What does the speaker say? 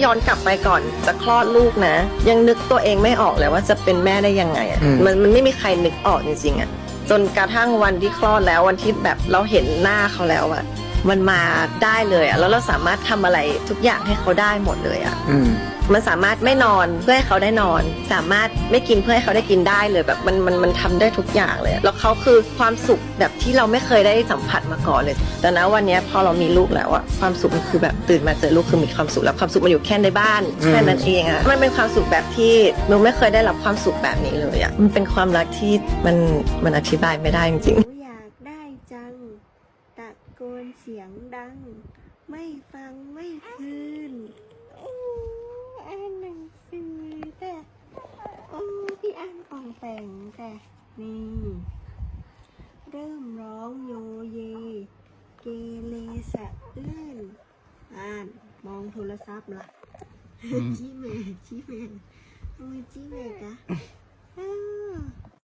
ย้อนกลับไปก่อนจะคลอดลูกนะยังนึกตัวเองไม่ออกเลยว่าจะเป็นแม่ได้ยังไงอ่ะมันไม่มีใครนึกออกจริงๆอ่ะจนกระทั่งวันที่คลอดแล้ววันที่แบบเราเห็นหน้าเขาแล้วอ่ะมันมาได้เลยอ่ะแล้วเราสามารถทำอะไรทุกอย่างให้เขาได้หมดเลยอ่ะมันสามารถไม่นอนเพื่อให้เขาได้นอนสามารถไม่กินเพื่อให้เขาได้กินได้เลยแบบมันทำได้ทุกอย่างเลยแล้วเขาคือความสุขแบบที่เราไม่เคยได้สัมผัสมาก่อนเลยแต่นะวันนี้พอเรามีลูกแล้วอะความสุขมันคือแบบตื่นมาเจอลูกคือมีความสุขแล้วความสุขมันอยู่แค่ในบ้านแค่นั้นเองอะมันเป็นความสุขแบบที่หนูไม่เคยได้รับความสุขแบบนี้เลยอะมันเป็นความรักที่มันอธิบายไม่ได้จริงอยากได้จังตะโกนเสียงดังไม่ฟังไม่คืนอ่านหนังสือแต่พี่อ่านป่องแปงแต่นี่เริ่มร้องโยเยเกเรสะอื้นอ่านมองโทรศัพท์ล่ะชี้เมย์ชี้เมย์โอ้ยชี้เมย์กะ